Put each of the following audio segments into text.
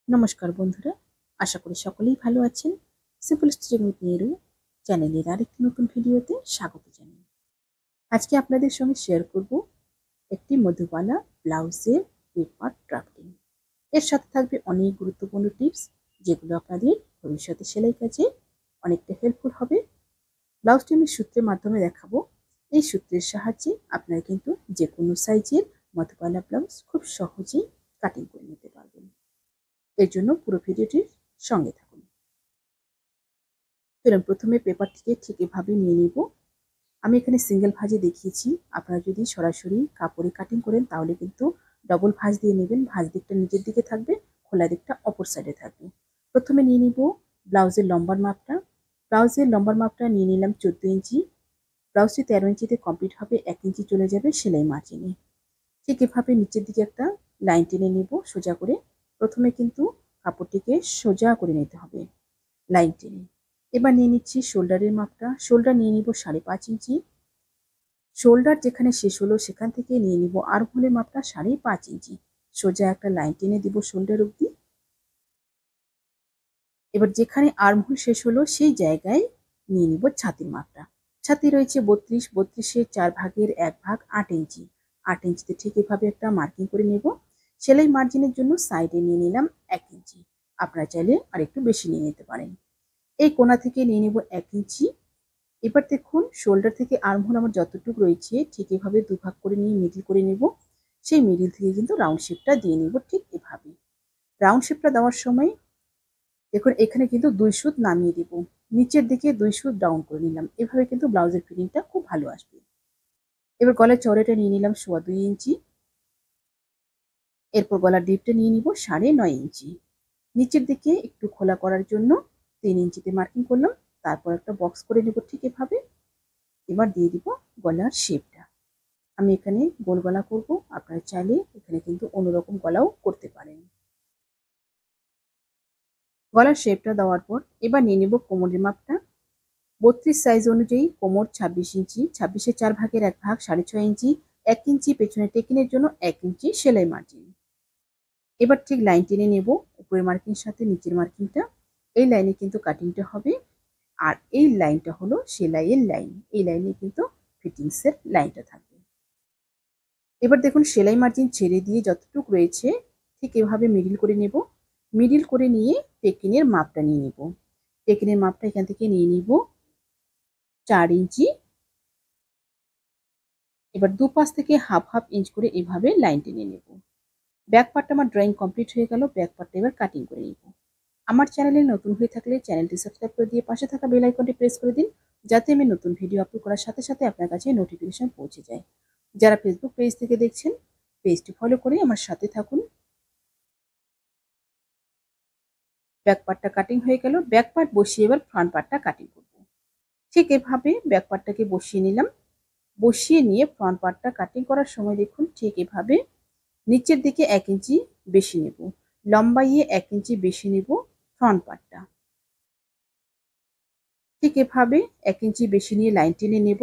নমস্কার বন্ধুরা, আশা করি সকলেই ভালো আছেন। সিম্পল স্টিচিং উইথ নিরু চ্যানেলের আরেকটি নতুন ভিডিওতে স্বাগত জানাই। আজকে আপনাদের সঙ্গে শেয়ার করব একটি মধুবালা ব্লাউজের পেপার ড্রাফটিং। এর সাথে থাকবে অনেক গুরুত্বপূর্ণ টিপস, যেগুলো আপনাদের ভবিষ্যতে সেলাই কাজে অনেকটা হেল্পফুল হবে। ব্লাউজটি আমি সূত্রের মাধ্যমে দেখাবো। এই সূত্রের সাহায্যে আপনারা কিন্তু যে কোনো সাইজের মধুবালা ব্লাউজ খুব সহজেই কাটিং করে নিতে পারবেন। এর জন্য পুরো ভিডিওটির সঙ্গে থাকুন। চলুন প্রথমে পেপারটিকে ঠিক এভাবে নিয়ে নিব। আমি এখানে সিঙ্গেল ভাঁজে দেখিয়েছি। আপনারা যদি সরাসরি কাপড়ে কাটিং করেন তাহলে কিন্তু ডবল ভাঁজ দিয়ে নেবেন। ভাঁজ দিকটা নিচের দিকে থাকবে, খোলা দিকটা অপর সাইডে থাকবে। প্রথমে নিয়ে নিব ব্লাউজের লম্বার মাপটা। ব্লাউজের লম্বার মাপটা নিয়ে নিলাম 14 ইঞ্চি। ব্লাউজটি 13 ইঞ্চিতে কমপ্লিট হবে, 1 ইঞ্চি চলে যাবে সেলাই মার্জিনে। ঠিক এভাবে নিচের দিকে একটা লাইন টেনে নেব সোজা করে। প্রথমে কিন্তু কাপড়টিকে সোজা করে নিতে হবে লাইন টেনে। এবার নিয়ে নিচ্ছি শোল্ডারের মাপটা। শোল্ডার নিয়ে নিব 5.5 ইঞ্চি। শোল্ডার যেখানে শেষ হলো সেখান থেকে নিয়ে নিব আর্মহোলের মাপটা 5.5 ইঞ্চি। সোজা একটা লাইন টেনে দিব শোল্ডার অবধি। এবার যেখানে আর্মহোল শেষ হলো সেই জায়গায় নিয়ে নিব ছাতির মাপটা। ছাতি রয়েছে 32, 32-এর 4 ভাগের 1 ভাগ 8 ইঞ্চি। 8 ইঞ্চিতে ঠিক এভাবে একটা মার্কিং করে নেব। সেলাই মার্জিনের জন্য সাইডে নিয়ে নিলাম 1 ইঞ্চি। আপনারা চাইলে আর একটু বেশি নিয়ে নিতে পারেন। এই কোণা থেকে নিয়ে নেব 1 ইঞ্চি। এবার দেখুন শোল্ডার থেকে আর্মহোল আমার যতটুকু রয়েছে ঠিক এভাবে দুভাগ করে নিয়ে মিডিল করে নেব। সেই মিডিল থেকে কিন্তু রাউন্ড শেপটা দিয়ে নেব ঠিক এভাবে। রাউন্ড শেপটা দেওয়ার সময় দেখুন এখানে কিন্তু 2 সুত নামিয়ে দেব। নিচের দিকে 2 সুত ডাউন করে নিলাম। এভাবে কিন্তু ব্লাউজের ফিটিংটা খুব ভালো আসবে। এবার গলার চওড়াটা নিয়ে নিলাম 2.25 ইঞ্চি। এরপর গলার ডিপটা নিয়ে নিব 9.5 ইঞ্চি। নিচের দিকে একটু খোলা করার জন্য 3 ইঞ্চিতে মার্কিং করলাম। তারপর একটা বক্স করে নেব ঠিক এভাবে। এবার দিয়ে দিব গলার শেপটা। আমি এখানে গোল গলা করব, আপনারা চাইলে এখানে কিন্তু অন্যরকম গলাও করতে পারেন। গলার শেপটা দেওয়ার পর এবার নিয়ে নেব কোমরের মাপটা। 32 সাইজ অনুযায়ী কোমর 26 ইঞ্চি, 26-এর 4 ভাগের 1 ভাগ 6.5 ইঞ্চি, 1 ইঞ্চি পেছনে টেকিনের জন্য 1 ইঞ্চি সেলাই মার্জিন। এবার ঠিক লাইন টেনে নেব উপরের মার্কিং সাথে নিচের মার্কিংটা। এই লাইনে কিন্তু কাটিংটা হবে, আর এই লাইনটা হলো সেলাইয়ের লাইন। এই লাইনে কিন্তু ফিটিংসের লাইনটা থাকবে। এবার দেখুন সেলাই মার্জিন ছেড়ে দিয়ে যতটুকু রয়েছে ঠিক এভাবে মিডিল করে নেব। মিডিল করে নিয়ে টেকিনের মাপটা নিয়ে নেব। টেকিনের মাপটা এখান থেকে নিয়ে নিব 4 ইঞ্চি। এবার দুপাশ থেকে হাফ হাফ ইঞ্চ করে এভাবে লাইন টেনে নেব। ব্যাক পার্টটা আমার ড্রয়িং কমপ্লিট হয়ে গেল। ব্যাক পার্টটা এবার কাটিং করে নেব। আমার চ্যানেলে নতুন হয়ে থাকলে চ্যানেলটি সাবস্ক্রাইব করে দিয়ে পাশে থাকা বেল আইকনটি প্রেস করে দিন, যাতে আমি নতুন ভিডিও আপলোড করার সাথে সাথে আপনার কাছে নোটিফিকেশন পৌঁছে যায়। যারা ফেসবুক পেজ থেকে দেখছেন পেজটি ফলো করে আমার সাথে থাকুন। ব্যাক পার্টটা কাটিং হয়ে গেল। ব্যাক পার্ট বসিয়ে এবার ফ্রন্ট পার্টটা কাটিং করব। ঠিক এভাবে ব্যাক পার্টটাকে বসিয়ে নিলাম। বসিয়ে নিয়ে ফ্রন্ট পার্টটা কাটিং করার সময় দেখুন ঠিক এভাবে নিচের দিকে 1 ইঞ্চি বেশি নেব, লম্বাইয়ে 1 ইঞ্চি বেশি নেব ফ্রন্ট পার্টটা। ঠিক এভাবে 1 ইঞ্চি বেশি নিয়ে লাইন টেনে নেব।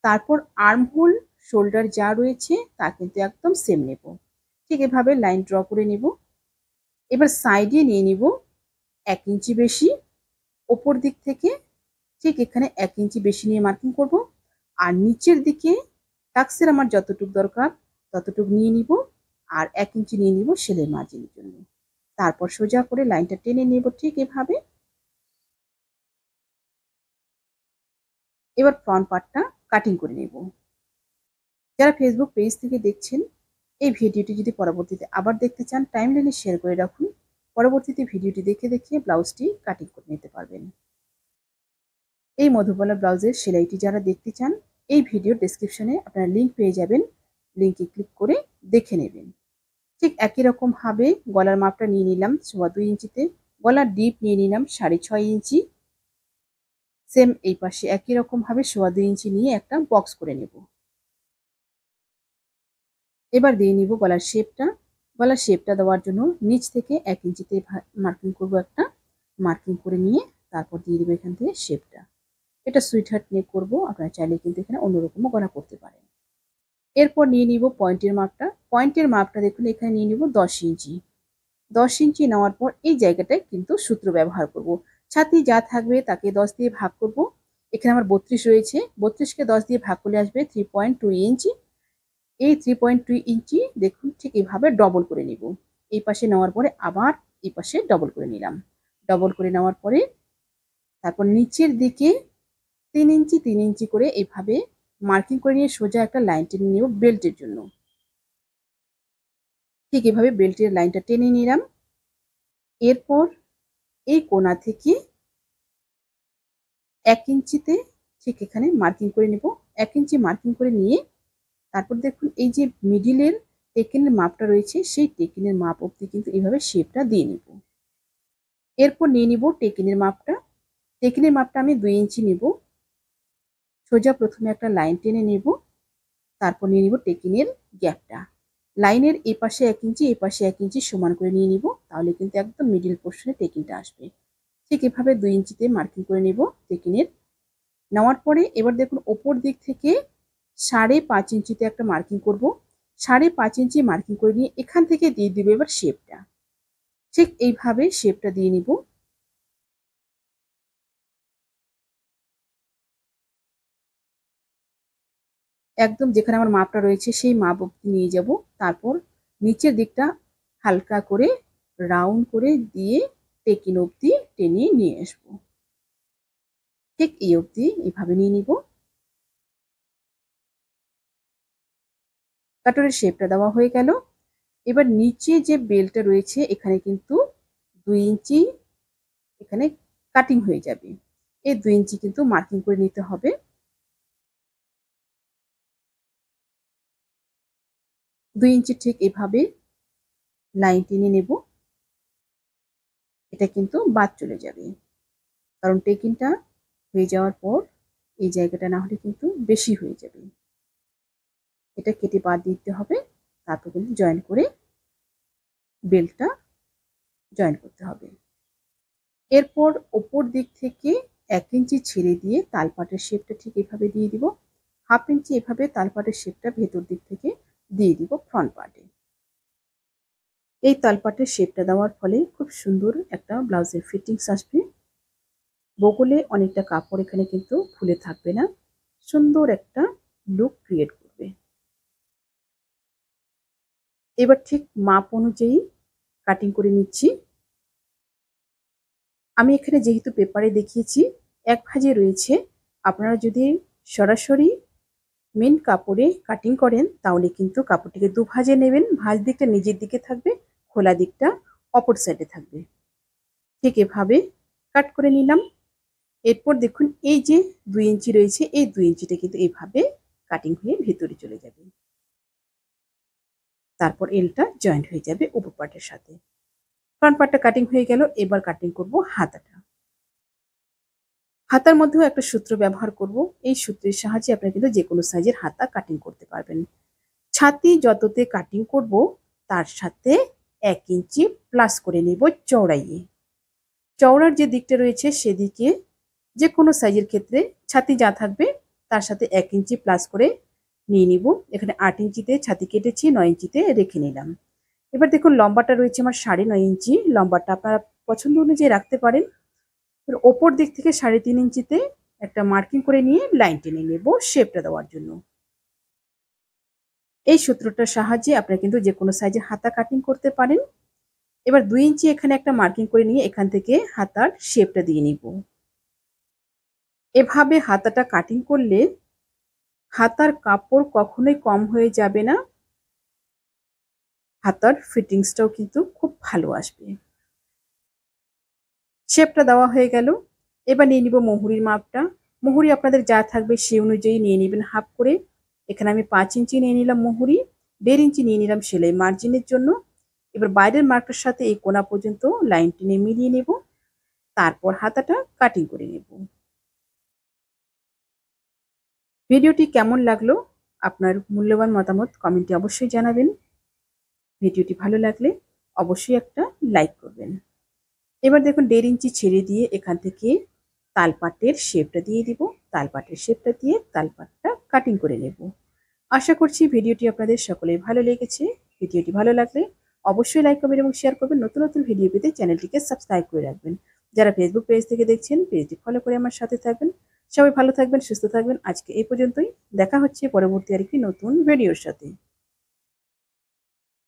তারপর আর্মহোল শোল্ডার যা রয়েছে তা কিন্তু একদম সেম নেব। ঠিক এভাবে লাইন ড্র করে নেব। এবার সাইডে নিয়ে নিব 1 ইঞ্চি বেশি। ওপর দিক থেকে ঠিক এখানে 1 ইঞ্চি বেশি নিয়ে মার্কিং করব। আর নিচের দিকে টাক্সের আমার যতটুকু দরকার ততটুকু নিয়ে নিব, আর 1 ইঞ্চি নিয়ে নিব সেলাই মার্জিনের জন্য। তারপর সোজা করে লাইনটা টেনে নেব ঠিক এভাবে। এবার ফ্রন্ট পার্টটা কাটিং করে নেব। যারা ফেসবুক পেজ থেকে দেখছেন এই ভিডিওটি যদি পরবর্তীতে আবার দেখতে চান টাইমলাইনে শেয়ার করে রাখুন। পরবর্তীতে ভিডিওটি দেখে দেখে ব্লাউজটি কাটিং করে নিতে পারবেন। এই মধুবালা ব্লাউজের সেলাইটি যারা দেখতে চান এই ভিডিওর ডেসক্রিপশনে আপনারা লিঙ্ক পেয়ে যাবেন। লিঙ্কে ক্লিক করে দেখে নেবেন। ঠিক একই রকম ভাবে গলার মাপটা নিয়ে নিলাম 2.25 ইঞ্চিতে। গলার ডিপ নিয়ে নিলাম 6.5 ইঞ্চি। সেম এই পাশে একই রকম ভাবে 2.25 ইঞ্চি নিয়ে একটা বক্স করে নেব। এবার দিয়ে নিব গলার শেপটা। গলার শেপটা দেওয়ার জন্য নিচ থেকে 1 ইঞ্চিতে মার্কিং করব একটা। মার্কিং করে নিয়ে তারপর দিয়ে দেবো এখান থেকে শেপটা। এটা সুইট হার্ট নেক করবো, আপনারা চাইলে কিন্তু এখানে অন্যরকমও গলা করতে পারেন। এরপর নিয়ে নিব পয়েন্টের মাপটা। পয়েন্টের মাপটা দেখুন এখানে নিয়ে নিব 10 ইঞ্চি। 10 ইঞ্চি নেওয়ার পর এই জায়গাটায় কিন্তু সূত্র ব্যবহার করব। ছাতি যা থাকবে তাকে 10 দিয়ে ভাগ করব। এখানে আমার 32 রয়েছে, 32কে 10 দিয়ে ভাগ করলে আসবে 3.2 ইঞ্চি। এই 3.2 ইঞ্চি দেখুন ঠিক এইভাবে ডবল করে নিব। এই পাশে নেওয়ার পরে আবার এই পাশে ডবল করে নিলাম। ডবল করে নেওয়ার পরে তারপর নিচের দিকে 3 ইঞ্চি 3 ইঞ্চি করে এইভাবে মার্কিং করে নিয়ে সোজা একটা লাইন টেনে নেব বেল্টের জন্য। ঠিক এভাবে বেল্টের লাইনটা টেনে নিলাম। এরপর এই কোণা থেকে 1 ইঞ্চিতে ঠিক এখানে মার্কিং করে নেব। 1 ইঞ্চি মার্কিং করে নিয়ে তারপর দেখুন এই যে মিডিলের টেকেনের মাপটা রয়েছে সেই টেকেনের মাপ অবধি কিন্তু এইভাবে শেপটা দিয়ে নেব। এরপর নিয়ে নিব টেকেনের মাপটা। টেকেনের মাপটা আমি 2 ইঞ্চি নেব। সোজা প্রথমে একটা লাইন টেনে নেব, তারপর নিয়ে নিব টেকেনের গ্যাপটা। লাইনের এই পাশে 1 ইঞ্চি এই পাশে 1 ইঞ্চি সমান করে নিয়ে নিব, তাহলে কিন্তু একদম মিডিল পোর্শনে টেকিংটা আসবে। ঠিক এভাবে 2 ইঞ্চিতে মার্কিং করে নেব টেকিনের। নেওয়ার পরে এবার দেখুন ওপর দিক থেকে 5.5 ইঞ্চিতে একটা মার্কিং করব। 5.5 ইঞ্চি মার্কিং করে নিয়ে এখান থেকে দিয়ে দিব এবার শেপটা। ঠিক এইভাবে শেপটা দিয়ে নিব। একদম যেখানে আমার মাপটা রয়েছে সেই মাপ অবধি নিয়ে যাব। তারপর নিচের দিকটা হালকা করে রাউন্ড করে দিয়ে টেকিন অবধি টেনে নিয়ে আসবো। ঠিক এই অবধি এইভাবে নিয়ে নিব। কাটরের শেপটা দেওয়া হয়ে গেল। এবার নিচে যে বেলটা রয়েছে এখানে কিন্তু 2 ইঞ্চি এখানে কাটিং হয়ে যাবে। এই 2 ইঞ্চি কিন্তু মার্কিং করে নিতে হবে। 2 ইঞ্চি ঠিক এভাবে লাইন টেনে নেব। এটা কিন্তু বাদ চলে যাবে, কারণ টেকিংটা হয়ে যাওয়ার পর এই জায়গাটা না হলে কিন্তু বেশি হয়ে যাবে। এটা কেটে বাদ দিতে হবে, তারপর কিন্তু জয়েন করে বেল্টটা জয়েন করতে হবে। এরপর ওপর দিক থেকে 1 ইঞ্চি ছেড়ে দিয়ে তালপাটের শেপটা ঠিক এভাবে দিয়ে দিব। 1/2 ইঞ্চি এভাবে তালপাটের শেপটা ভেতর দিক থেকে দিয়ে দিব ফ্রন্ট পার্টে। এই তালপাটের শেপটা দেওয়ার ফলে খুব সুন্দর একটা ব্লাউজের ফিটিংস আসবে। বগলে অনেকটা কাপড় এখানে কিন্তু ফুলে থাকবে না, সুন্দর একটা লুক ক্রিয়েট করবে। এবার ঠিক মাপ অনুযায়ী কাটিং করে নিচ্ছি। আমি এখানে যেহেতু পেপারে দেখিয়েছি 1 ভাঁজে রয়েছে, আপনারা যদি সরাসরি মেন কাপড়ে কাটিং করেন তাহলে কিন্তু কাপড়টিকে 2 ভাঁজে নেবেন। ভাঁজ দিকটা নিজের দিকে থাকবে, খোলা দিকটা অপর সাইডে থাকবে। ঠিক এভাবে কাট করে নিলাম। এরপর দেখুন এই যে 2 ইঞ্চি রয়েছে এই 2 ইঞ্চিটা কিন্তু এইভাবে কাটিং হয়ে ভেতরে চলে যাবে। তারপর এলটা জয়েন্ট হয়ে যাবে উপর পার্টের সাথে। ফ্রন্ট পার্টটা কাটিং হয়ে গেল। এবার কাটিং করব হাতাটা। হাতার মধ্যেও একটা সূত্র ব্যবহার করব। এই সূত্রের সাহায্যে আপনারা কিন্তু যে কোনো সাইজের হাতা কাটিং করতে পারবেন। ছাতি যততে কাটিং করব তার সাথে 1 ইঞ্চি প্লাস করে নেব চওড়াইয়ে। চওড়ার যে দিকটা রয়েছে সেদিকে যে কোনো সাইজের ক্ষেত্রে ছাতি যা থাকবে তার সাথে 1 ইঞ্চি প্লাস করে নিয়ে নিব। এখানে 8 ইঞ্চিতে ছাতি কেটেছি, 9 ইঞ্চিতে রেখে নিলাম। এবার দেখুন লম্বাটা রয়েছে আমার 9.5 ইঞ্চি। লম্বাটা আপনারা পছন্দ অনুযায়ী রাখতে পারেন। ওপর দিক থেকে 3.5 ইঞ্চিতে একটা মার্কিং করে নিয়ে লাইন টেনে নেব শেপটা দেওয়ার জন্য। এই সূত্রটার সাহায্যে আপনারা কিন্তু যে কোনো সাইজের হাতা কাটিং করতে পারেন। এবার 2 ইঞ্চি এখানে একটা মার্কিং করে নিয়ে এখান থেকে হাতার শেপটা দিয়ে নিব। এভাবে হাতাটা কাটিং করলে হাতার কাপড় কখনোই কম হয়ে যাবে না, হাতার ফিটিংসটাও কিন্তু খুব ভালো আসবে। শেপটা দেওয়া হয়ে গেল। এবার নিয়ে নিব মুহুরির মাপটা। মুহুরি আপনাদের যা থাকবে সেই অনুযায়ী নিয়ে নেবেন হাফ করে। এখানে আমি 5 ইঞ্চি নিয়ে নিলাম মুহুরি, 1.5 ইঞ্চি নিয়ে নিলাম সেলাই মার্জিনের জন্য। এবার বাইরের মার্কটার সাথে এই কোনা পর্যন্ত লাইন টেনে মিলিয়ে নেব, তারপর হাতাটা কাটিং করে নেব। ভিডিওটি কেমন লাগলো আপনার মূল্যবান মতামত কমেন্টে অবশ্যই জানাবেন। ভিডিওটি ভালো লাগলে অবশ্যই একটা লাইক করবেন। এবার দেখুন 1.5 ইঞ্চি ছেড়ে দিয়ে এখান থেকে তালপাটের শেপটা দিয়ে দিব। তালপাটের শেপটা দিয়ে তালপাটটা কাটিং করে নেব। আশা করছি ভিডিওটি আপনাদের সকলের ভালো লেগেছে। ভিডিওটি ভালো লাগলে অবশ্যই লাইক করবেন এবং শেয়ার করবেন। নতুন নতুন ভিডিও পেতে চ্যানেলটিকে সাবস্ক্রাইব করে রাখবেন। যারা ফেসবুক পেজ থেকে দেখছেন পেজটি ফলো করে আমার সাথে থাকবেন। সবাই ভালো থাকবেন, সুস্থ থাকবেন। আজকে এই পর্যন্তই। দেখা হচ্ছে পরবর্তী আরেকটি নতুন ভিডিওর সাথে।